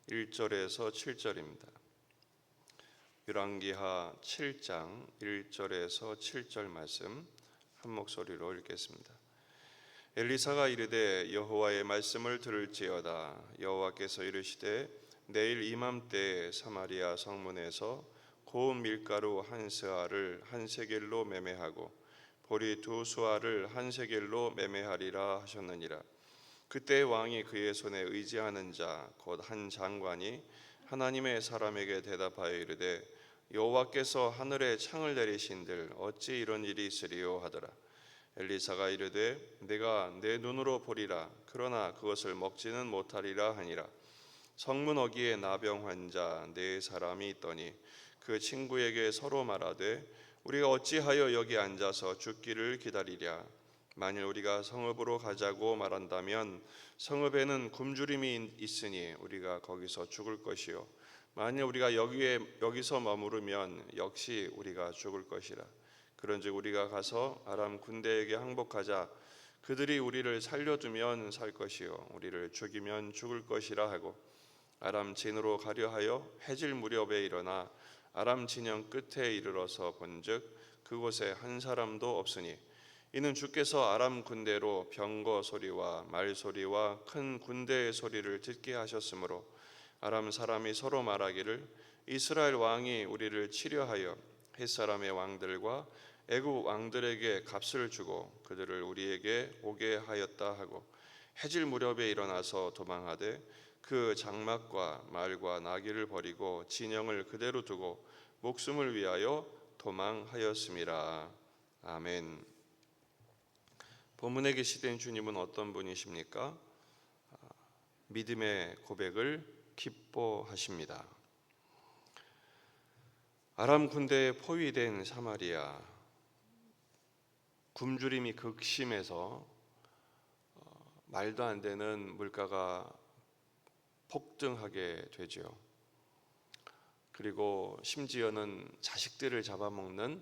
1절에서 7절입니다. 열왕기하 7장 1절에서 7절 말씀 한 목소리로 읽겠습니다. 엘리사가 이르되 여호와의 말씀을 들을지어다. 여호와께서 이르시되 내일 이맘때에 사마리아 성문에서 고운 밀가루 한 스아를 한 세겔로 매매하고 보리 두 수아를 한 세겔로 매매하리라 하셨느니라. 그때 왕이 그의 손에 의지하는 자 곧 한 장관이 하나님의 사람에게 대답하여 이르되 여호와께서 하늘에 창을 내리신들 어찌 이런 일이 있으리요 하더라. 엘리사가 이르되 내가 내 눈으로 보리라. 그러나 그것을 먹지는 못하리라 하니라. 성문 어귀에 나병 환자 네 사람이 있더니 그 친구에게 서로 말하되 우리가 어찌하여 여기 앉아서 죽기를 기다리랴. 만일 우리가 성읍으로 가자고 말한다면 성읍에는 굶주림이 있으니 우리가 거기서 죽을 것이요 만일 우리가 여기서 머무르면 역시 우리가 죽을 것이라. 그런즉 우리가 가서 아람 군대에게 항복하자. 그들이 우리를 살려두면 살 것이요 우리를 죽이면 죽을 것이라 하고 아람 진으로 가려 하여 해질 무렵에 일어나 아람 진영 끝에 이르러서 본즉 그곳에 한 사람도 없으니 이는 주께서 아람 군대로 병거 소리와 말 소리와 큰 군대의 소리를 듣게 하셨으므로 아람 사람이 서로 말하기를 이스라엘 왕이 우리를 치려하여 헷사람의 왕들과 애굽 왕들에게 값을 주고 그들을 우리에게 오게 하였다 하고 해질 무렵에 일어나서 도망하되 그 장막과 말과 나귀를 버리고 진영을 그대로 두고 목숨을 위하여 도망하였음이라. 아멘. 본문에 계시된 주님은 어떤 분이십니까? 믿음의 고백을 기뻐하십니다. 아람 군대에 포위된 사마리아, 굶주림이 극심해서 말도 안 되는 물가가 폭등하게 되죠. 그리고 심지어는 자식들을 잡아먹는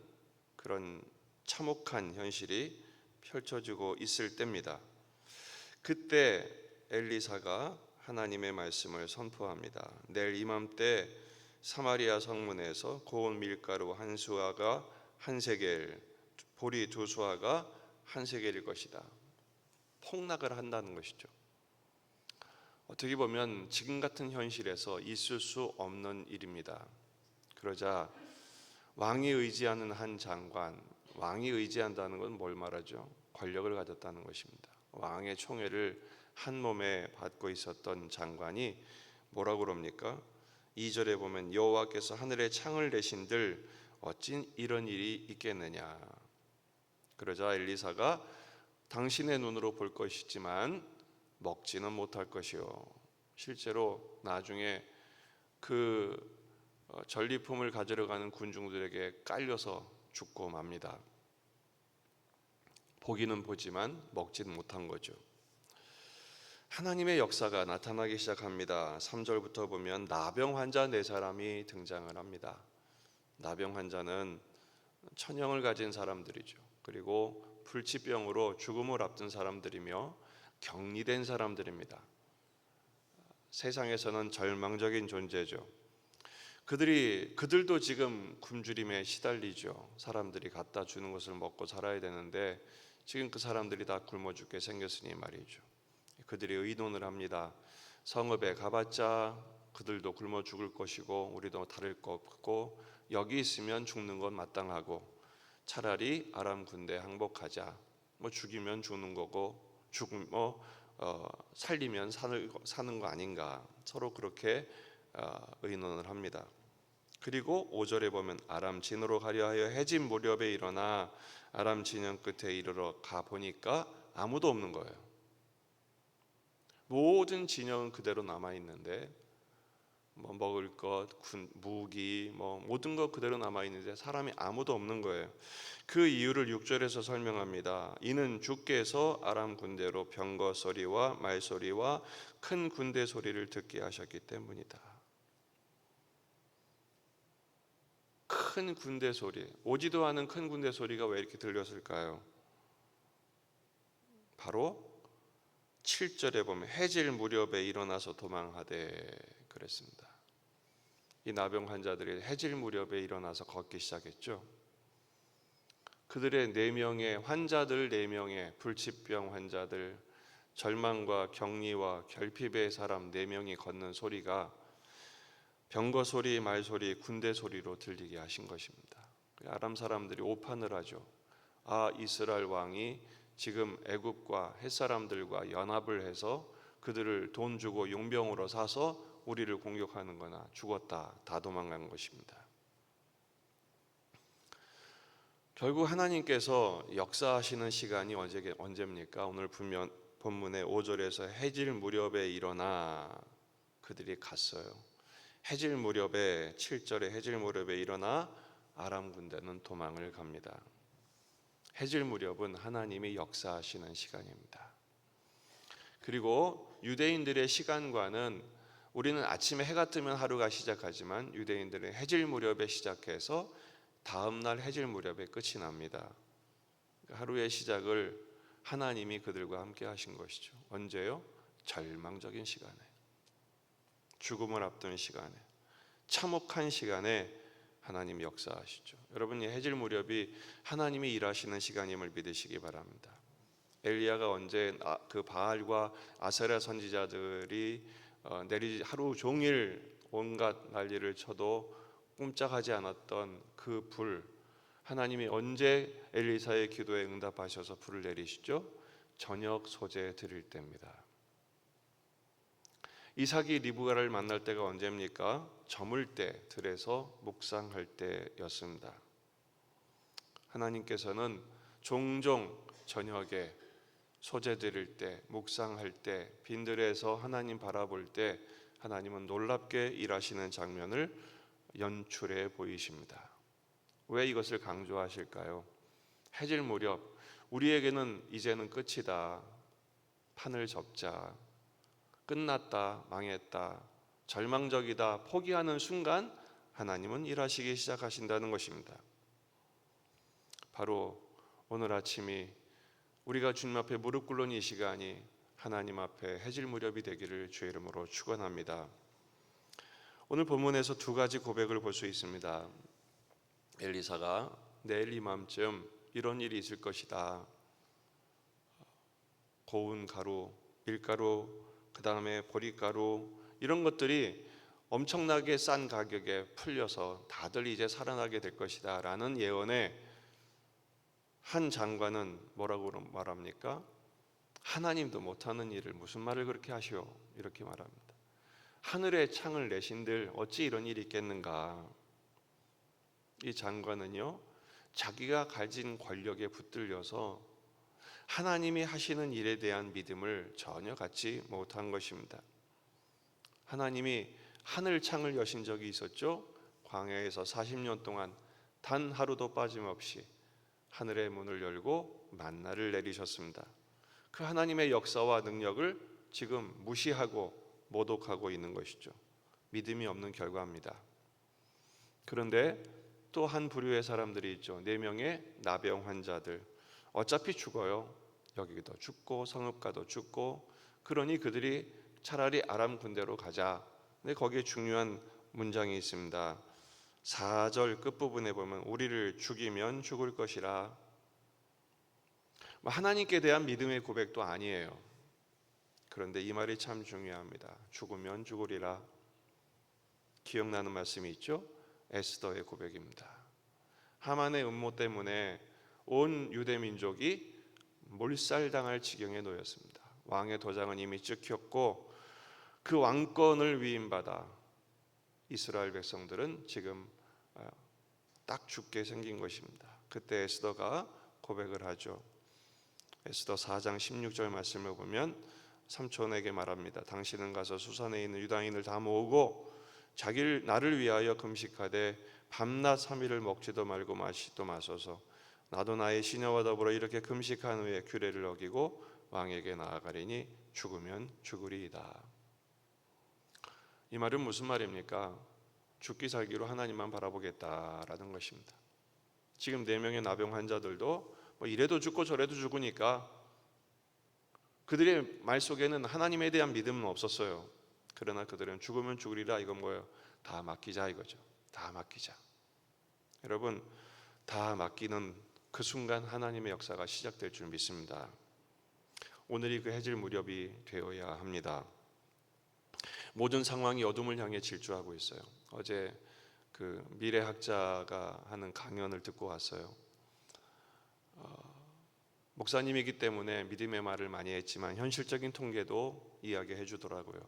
그런 참혹한 현실이 펼쳐지고 있을 때입니다. 그때 엘리사가 하나님의 말씀을 선포합니다. 내일 이맘때 사마리아 성문에서 고운 밀가루 한 수아가 한 세겔, 보리 두 수아가 한 세겔일 것이다. 폭락을 한다는 것이죠. 어떻게 보면 지금 같은 현실에서 있을 수 없는 일입니다. 그러자 왕이 의지하는 한 장관, 왕이 의지한다는 건 뭘 말하죠? 권력을 가졌다는 것입니다. 왕의 총애를 한 몸에 받고 있었던 장관이 뭐라고 그럽니까? 2절에 보면 여호와께서 하늘에 창을 내신들 어찌 이런 일이 있겠느냐. 그러자 엘리사가 당신의 눈으로 볼 것이지만 먹지는 못할 것이요 실제로 나중에 그 전리품을 가지러 가는 군중들에게 깔려서 죽고 맙니다. 보기는 보지만 먹지는 못한 거죠. 하나님의 역사가 나타나기 시작합니다. 3절부터 보면 나병 환자 네 사람이 등장을 합니다. 나병 환자는 천형을 가진 사람들이죠. 그리고 불치병으로 죽음을 앞둔 사람들이며 격리된 사람들입니다. 세상에서는 절망적인 존재죠. 그들도 지금 굶주림에 시달리죠. 사람들이 갖다 주는 것을 먹고 살아야 되는데 지금 그 사람들이 다 굶어 죽게 생겼으니 말이죠. 그들이 의논을 합니다. 성읍에 가봤자 그들도 굶어 죽을 것이고 우리도 다를 거 없고 여기 있으면 죽는 건 마땅하고 차라리 아람 군대 항복하자. 죽이면 죽는 거고 살리면 사는 거 아닌가. 서로 그렇게 의논을 합니다. 그리고 5절에 보면 아람 진으로 가려 하여 해진 무렵에 일어나 아람 진영 끝에 이르러 가 보니까 아무도 없는 거예요. 모든 진영은 그대로 남아 있는데 먹을 것, 무기, 모든 것 그대로 남아 있는데 사람이 아무도 없는 거예요. 그 이유를 6절에서 설명합니다. 이는 주께서 아람 군대로 병거 소리와 말 소리와 큰 군대 소리를 듣게 하셨기 때문이다. 큰 군대 소리, 오지도 않은 큰 군대 소리가 왜 이렇게 들렸을까요? 바로 7절에 보면 해질 무렵에 일어나서 도망하되 그랬습니다. 이 나병 환자들이 해질 무렵에 일어나서 걷기 시작했죠. 그들의 4명의 환자들, 4명의 불치병 환자들, 절망과 격리와 결핍의 사람 4명이 걷는 소리가 병거 소리, 말 소리, 군대 소리로 들리게 하신 것입니다. 아람 사람들이 오판을 하죠. 아, 이스라엘 왕이 지금 애굽과 햇사람들과 연합을 해서 그들을 돈 주고 용병으로 사서 우리를 공격하는 거나 죽었다, 다 도망간 것입니다. 결국 하나님께서 역사하시는 시간이 언제입니까? 오늘 본문의 5절에서 해질 무렵에 일어나 그들이 갔어요. 해질 무렵에 7절에 해질 무렵에 일어나 아람 군대는 도망을 갑니다. 해질 무렵은 하나님이 역사하시는 시간입니다. 그리고 유대인들의 시간과는 우리는 아침에 해가 뜨면 하루가 시작하지만 유대인들은 해질 무렵에 시작해서 다음 날 해질 무렵에 끝이 납니다. 하루의 시작을 하나님이 그들과 함께 하신 것이죠. 언제요? 절망적인 시간에, 죽음을 앞둔 시간에, 참혹한 시간에 하나님 역사하시죠. 여러분, 이 해질 무렵이 하나님이 일하시는 시간임을 믿으시기 바랍니다. 엘리야가 언제 그 바알과 아세라 선지자들이 하루 종일 온갖 난리를 쳐도 꼼짝하지 않았던 그 불, 하나님이 언제 엘리사의 기도에 응답하셔서 불을 내리시죠? 저녁 소재 드릴 때입니다. 이삭이 리브가를 만날 때가 언제입니까? 저물 때 들에서 묵상할 때였습니다. 하나님께서는 종종 저녁에 소재 드릴 때, 묵상할 때, 빈들에서 하나님 바라볼 때 하나님은 놀랍게 일하시는 장면을 연출해 보이십니다. 왜 이것을 강조하실까요? 해질 무렵, 우리에게는 이제는 끝이다, 판을 접자, 끝났다, 망했다, 절망적이다, 포기하는 순간 하나님은 일하시기 시작하신다는 것입니다. 바로 오늘 아침이 우리가 주님 앞에 무릎 꿇는 이 시간이 하나님 앞에 해질 무렵이 되기를 주의 이름으로 축원합니다. 오늘 본문에서 2가지 고백을 볼 수 있습니다. 엘리사가 내일 이맘쯤 이런 일이 있을 것이다, 고운 가루, 밀가루, 그 다음에 보리가루, 이런 것들이 엄청나게 싼 가격에 풀려서 다들 이제 살아나게 될 것이다 라는 예언에 한 장관은 뭐라고 말합니까? 하나님도 못하는 일을 무슨 말을 그렇게 하시오, 이렇게 말합니다. 하늘의 창을 내신들 어찌 이런 일이 있겠는가. 이 장관은요, 자기가 가진 권력에 붙들려서 하나님이 하시는 일에 대한 믿음을 전혀 갖지 못한 것입니다. 하나님이 하늘 창을 여신 적이 있었죠. 광야에서 40년 동안 단 하루도 빠짐없이 하늘의 문을 열고 만나를 내리셨습니다. 그 하나님의 역사와 능력을 지금 무시하고 모독하고 있는 것이죠. 믿음이 없는 결과입니다. 그런데 또 한 부류의 사람들이 있죠. 4명의 나병 환자들, 어차피 죽어요. 여기도 죽고 성읍가도 죽고, 그러니 그들이 차라리 아람 군대로 가자. 근데 거기에 중요한 문장이 있습니다. 4절 끝부분에 보면 우리를 죽이면 죽을 것이라. 하나님께 대한 믿음의 고백도 아니에요. 그런데 이 말이 참 중요합니다. 죽으면 죽으리라. 기억나는 말씀이 있죠? 에스더의 고백입니다. 하만의 음모 때문에 온 유대 민족이 몰살당할 지경에 놓였습니다. 왕의 도장은 이미 찍혔고 그 왕권을 위임받아 이스라엘 백성들은 지금 딱 죽게 생긴 것입니다. 그때 에스더가 고백을 하죠. 에스더 4장 16절 말씀을 보면 삼촌에게 말합니다. 당신은 가서 수산에 있는 유다인을 다 모으고 나를 위하여 금식하되 밤낮 3일을 먹지도 말고 마시지도 마소서. 나도 나의 시녀와 더불어 이렇게 금식한 후에 규례를 어기고 왕에게 나아가리니 죽으면 죽으리이다. 이 말은 무슨 말입니까? 죽기 살기로 하나님만 바라보겠다라는 것입니다. 지금 4명의 나병 환자들도 이래도 죽고 저래도 죽으니까 그들의 말 속에는 하나님에 대한 믿음은 없었어요. 그러나 그들은 죽으면 죽으리라, 이건 뭐예요? 다 맡기자 이거죠. 다 맡기자. 여러분, 다 맡기는 그 순간 하나님의 역사가 시작될 줄 믿습니다. 오늘이 그 해질 무렵이 되어야 합니다. 모든 상황이 어둠을 향해 질주하고 있어요. 어제 그 미래학자가 하는 강연을 듣고 왔어요. 목사님이기 때문에 믿음의 말을 많이 했지만 현실적인 통계도 이야기해 주더라고요.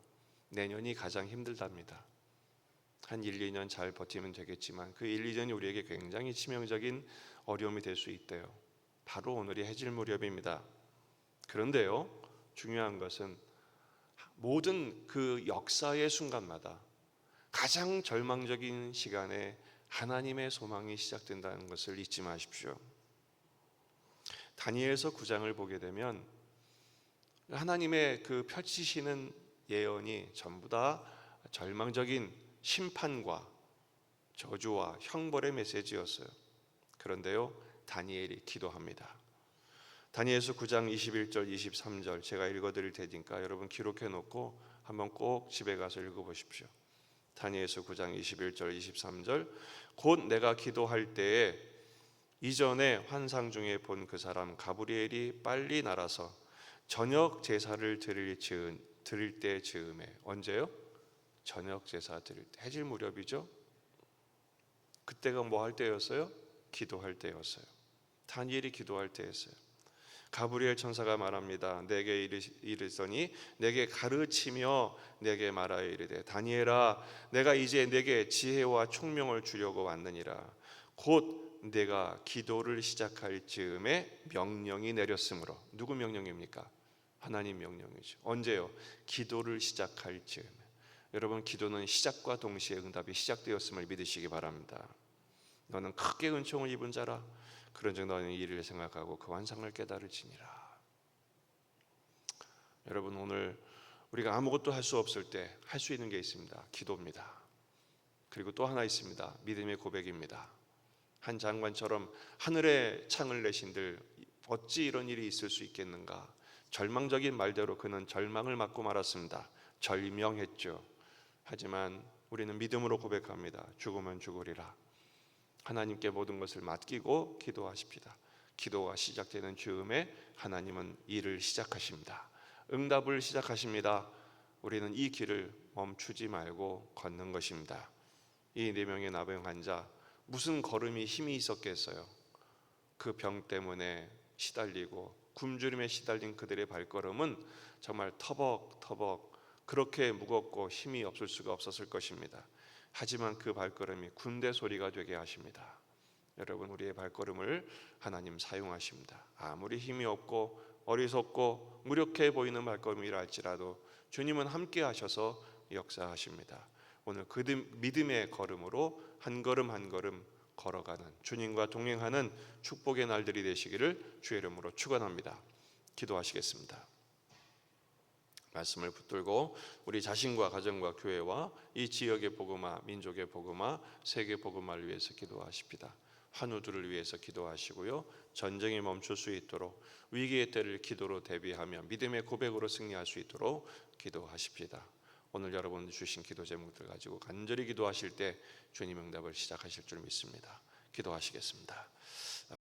내년이 가장 힘들답니다. 한 1, 2년 잘 버티면 되겠지만 그 1, 2년이 우리에게 굉장히 치명적인 어려움이 될 수 있대요. 바로 오늘이 해질 무렵입니다. 그런데요, 중요한 것은 모든 그 역사의 순간마다 가장 절망적인 시간에 하나님의 소망이 시작된다는 것을 잊지 마십시오. 다니엘서 9장을 보게 되면 하나님의 그 펼치시는 예언이 전부 다 절망적인 심판과 저주와 형벌의 메시지였어요. 그런데요, 다니엘이 기도합니다. 다니엘서 9장 21절 23절 제가 읽어드릴 테니까 여러분 기록해 놓고 한번 꼭 집에 가서 읽어보십시오. 다니엘서 9장 21절 23절 곧 내가 기도할 때에 이전에 환상 중에 본 그 사람 가브리엘이 빨리 날아서 저녁 제사를 드릴 때 즈음에, 언제요? 저녁 제사 드릴 때, 해질 무렵이죠. 그때가 뭐 할 때였어요? 기도할 때였어요. 다니엘이 기도할 때였어요. 가브리엘 천사가 말합니다. 내게 이르더니 내게 가르치며 내게 말하여 이르되 다니엘아, 내가 이제 내게 지혜와 총명을 주려고 왔느니라. 곧 내가 기도를 시작할 즈음에 명령이 내렸으므로. 누구 명령입니까? 하나님 명령이죠. 언제요? 기도를 시작할 즈음에. 여러분, 기도는 시작과 동시에 응답이 시작되었음을 믿으시기 바랍니다. 너는 크게 은총을 입은 자라. 그런즉 너는 이 일을 생각하고 그 환상을 깨달을지니라. 여러분, 오늘 우리가 아무것도 할 수 없을 때 할 수 있는 게 있습니다. 기도입니다. 그리고 또 하나 있습니다. 믿음의 고백입니다. 한 장관처럼 하늘에 창을 내신들 어찌 이런 일이 있을 수 있겠는가. 절망적인 말대로 그는 절망을 맞고 말았습니다. 절명했죠. 하지만 우리는 믿음으로 고백합니다. 죽으면 죽으리라. 하나님께 모든 것을 맡기고 기도하십시다. 기도가 시작되는 즈음에 하나님은 일을 시작하십니다. 응답을 시작하십니다. 우리는 이 길을 멈추지 말고 걷는 것입니다. 이 4명의 나병 환자, 무슨 걸음이 힘이 있었겠어요? 그 병 때문에 시달리고 굶주림에 시달린 그들의 발걸음은 정말 터벅터벅 그렇게 무겁고 힘이 없을 수가 없었을 것입니다. 하지만 그 발걸음이 군대 소리가 되게 하십니다. 여러분, 우리의 발걸음을 하나님 사용하십니다. 아무리 힘이 없고 어리석고 무력해 보이는 발걸음이라 할지라도 주님은 함께 하셔서 역사하십니다. 오늘 그 믿음의 걸음으로 한 걸음 한 걸음 걸어가는, 주님과 동행하는 축복의 날들이 되시기를 주의 이름으로 축원합니다. 기도하시겠습니다. 말씀을 붙들고 우리 자신과 가정과 교회와 이 지역의 복음화, 민족의 복음화, 세계 복음화를 위해서 기도하십시다. 환우들을 위해서 기도하시고요, 전쟁이 멈출 수 있도록 위기의 때를 기도로 대비하며 믿음의 고백으로 승리할 수 있도록 기도하십시다. 오늘 여러분 주신 기도 제목들 가지고 간절히 기도하실 때 주님 응답을 시작하실 줄 믿습니다. 기도하시겠습니다.